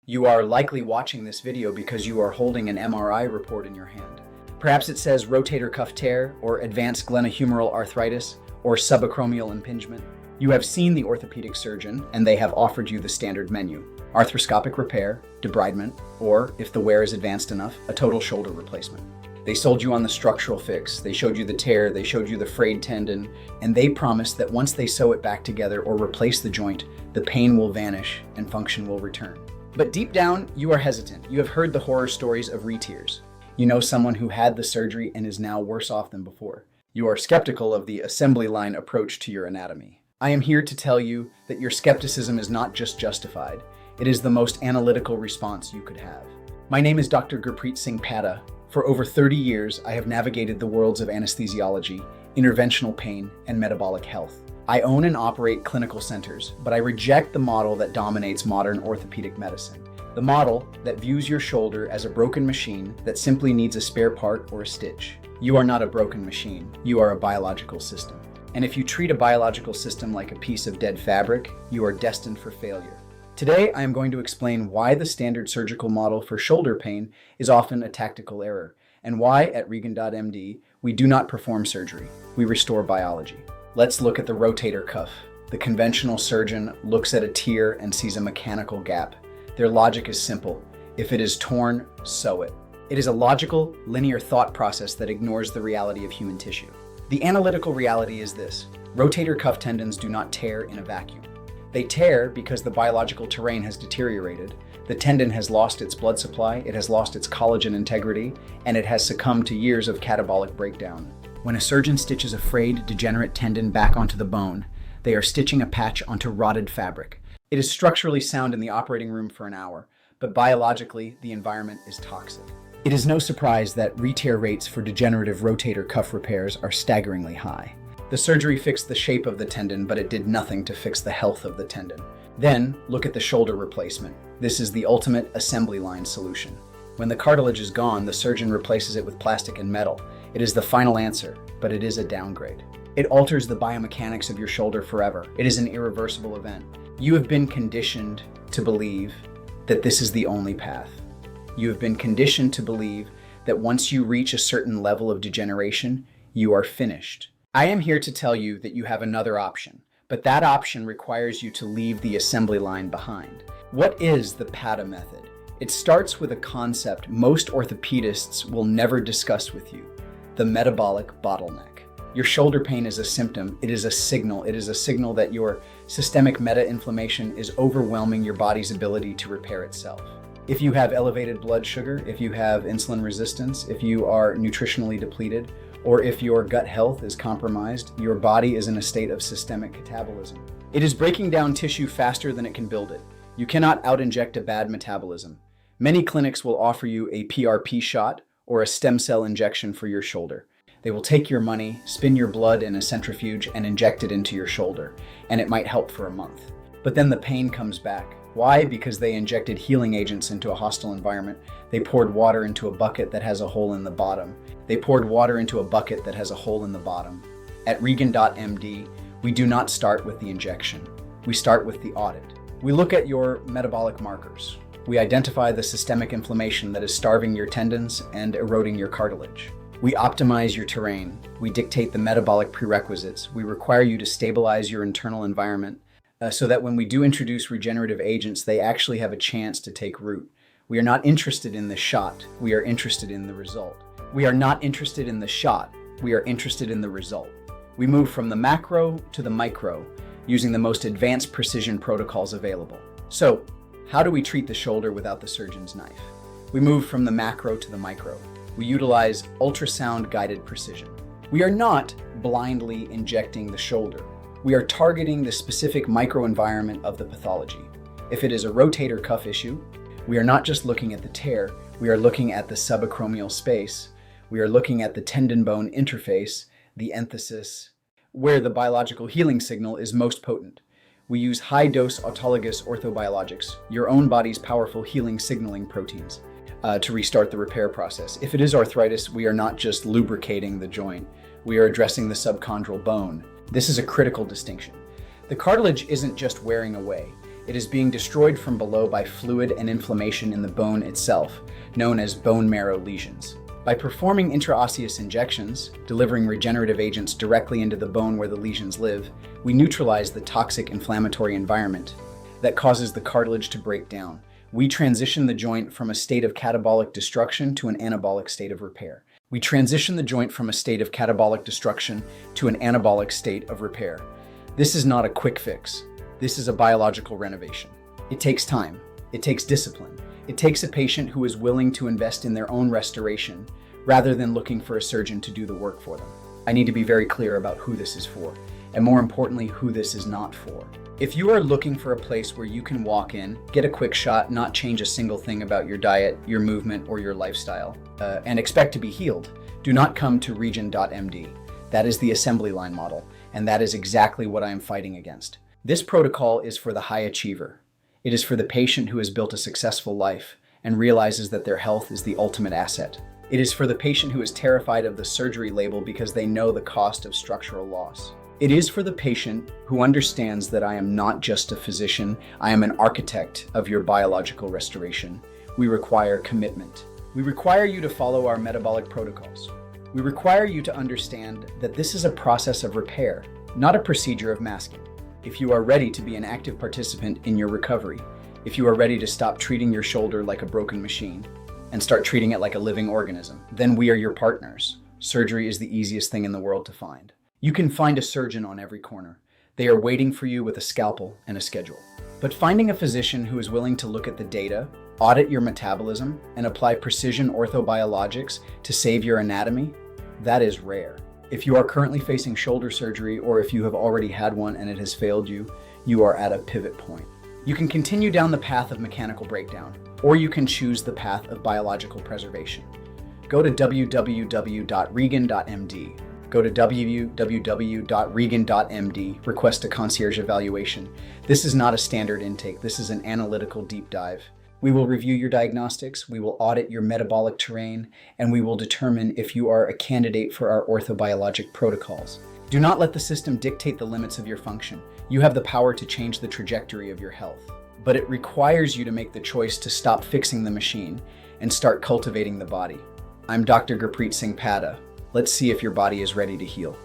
You are likely watching this video because you are holding an MRI report in your hand. Perhaps it says rotator cuff tear, or advanced glenohumeral arthritis, or subacromial impingement. You have seen the orthopedic surgeon and they have offered you the standard menu: arthroscopic repair, debridement, or, if the wear is advanced enough, a total shoulder replacement. They sold you on the structural fix, they showed you the tear, they showed you the frayed tendon, and they promised that once they sew it back together or replace the joint, the pain will vanish and function will return. But deep down, you are hesitant. You have heard the horror stories of re-tears. You know someone who had the surgery and is now worse off than before. You are skeptical of the assembly line approach to your anatomy. I am here to tell you that your skepticism is not just justified, it is the most analytical response you could have. My name is Dr. Gurpreet Singh Padda. For over 30 years, I have navigated the worlds of anesthesiology, interventional pain, and metabolic health. I own and operate clinical centers, but I reject the model that dominates modern orthopedic medicine. The model that views your shoulder as a broken machine that simply needs a spare part or a stitch. You are not a broken machine, you are a biological system. And if you treat a biological system like a piece of dead fabric, you are destined for failure. Today, I am going to explain why the standard surgical model for shoulder pain is often a tactical error, and why at Regan.md we do not perform surgery, we restore biology. Let's look at the rotator cuff. The conventional surgeon looks at a tear and sees a mechanical gap. Their logic is simple: if it is torn, sew it. It is a logical, linear thought process that ignores the reality of human tissue. The analytical reality is this: rotator cuff tendons do not tear in a vacuum. They tear because the biological terrain has deteriorated, the tendon has lost its blood supply, it has lost its collagen integrity, and it has succumbed to years of catabolic breakdown. When a surgeon stitches a frayed, degenerate tendon back onto the bone, they are stitching a patch onto rotted fabric. It is structurally sound in the operating room for an hour, but biologically, the environment is toxic. It is no surprise that re-tear rates for degenerative rotator cuff repairs are staggeringly high. The surgery fixed the shape of the tendon, but it did nothing to fix the health of the tendon. Then, look at the shoulder replacement. This is the ultimate assembly line solution. When the cartilage is gone, the surgeon replaces it with plastic and metal. It is the final answer, but it is a downgrade. It alters the biomechanics of your shoulder forever. It is an irreversible event. You have been conditioned to believe that this is the only path. You have been conditioned to believe that once you reach a certain level of degeneration, you are finished. I am here to tell you that you have another option, but that option requires you to leave the assembly line behind. What is the Padda method? It starts with a concept most orthopedists will never discuss with you: the metabolic bottleneck. Your shoulder pain is a symptom, it is a signal. It is a signal that your systemic meta-inflammation is overwhelming your body's ability to repair itself. If you have elevated blood sugar, if you have insulin resistance, if you are nutritionally depleted, or if your gut health is compromised, your body is in a state of systemic catabolism. It is breaking down tissue faster than it can build it. You cannot out-inject a bad metabolism. Many clinics will offer you a PRP shot or a stem cell injection for your shoulder. They will take your money, spin your blood in a centrifuge, and inject it into your shoulder, and it might help for a month. But then the pain comes back. Why? Because they injected healing agents into a hostile environment. They poured water into a bucket that has a hole in the bottom. They poured water into a bucket that has a hole in the bottom. At Regan.md, we do not start with the injection. We start with the audit. We look at your metabolic markers. We identify the systemic inflammation that is starving your tendons and eroding your cartilage. We optimize your terrain. We dictate the metabolic prerequisites. We require you to stabilize your internal environment so that when we do introduce regenerative agents, they actually have a chance to take root. We are not interested in the shot. We are interested in the result. We are not interested in the shot. We are interested in the result. We move from the macro to the micro using the most advanced precision protocols available. So, how do we treat the shoulder without the surgeon's knife? We move from the macro to the micro. We utilize ultrasound-guided precision. We are not blindly injecting the shoulder. We are targeting the specific microenvironment of the pathology. If it is a rotator cuff issue, we are not just looking at the tear, we are looking at the subacromial space, we are looking at the tendon-bone interface, the enthesis, where the biological healing signal is most potent. We use high-dose autologous orthobiologics, your own body's powerful healing signaling proteins, to restart the repair process. If it is arthritis, we are not just lubricating the joint, we are addressing the subchondral bone. This is a critical distinction. The cartilage isn't just wearing away, It is being destroyed from below by fluid and inflammation in the bone itself, known as bone marrow lesions. By performing intraosseous injections, delivering regenerative agents directly into the bone where the lesions live, we neutralize the toxic inflammatory environment that causes the cartilage to break down. We transition the joint from a state of catabolic destruction to an anabolic state of repair. We transition the joint from a state of catabolic destruction to an anabolic state of repair. This is not a quick fix. This is a biological renovation. It takes time. It takes discipline. It takes a patient who is willing to invest in their own restoration rather than looking for a surgeon to do the work for them. I need to be very clear about who this is for, and more importantly, who this is not for. If you are looking for a place where you can walk in, get a quick shot, not change a single thing about your diet, your movement, or your lifestyle, and expect to be healed, do not come to Regen.md. That is the assembly line model, and that is exactly what I am fighting against. This protocol is for the high achiever. It is for the patient who has built a successful life and realizes that their health is the ultimate asset. It is for the patient who is terrified of the surgery label because they know the cost of structural loss. It is for the patient who understands that I am not just a physician, I am an architect of your biological restoration. We require commitment. We require you to follow our metabolic protocols. We require you to understand that this is a process of repair, not a procedure of masking. If you are ready to be an active participant in your recovery, if you are ready to stop treating your shoulder like a broken machine and start treating it like a living organism, then we are your partners. Surgery is the easiest thing in the world to find. You can find a surgeon on every corner. They are waiting for you with a scalpel and a schedule. But finding a physician who is willing to look at the data, audit your metabolism, and apply precision orthobiologics to save your anatomy, that is rare. If you are currently facing shoulder surgery, or if you have already had one and it has failed you, you are at a pivot point. You can continue down the path of mechanical breakdown, or you can choose the path of biological preservation. Go to www.regan.md. Go to www.regan.md, request a concierge evaluation. This is not a standard intake, this is an analytical deep dive. We will review your diagnostics, we will audit your metabolic terrain, and we will determine if you are a candidate for our orthobiologic protocols. Do not let the system dictate the limits of your function. You have the power to change the trajectory of your health. But it requires you to make the choice to stop fixing the machine and start cultivating the body. I'm Dr. Gurpreet Singh Padda. Let's see if your body is ready to heal.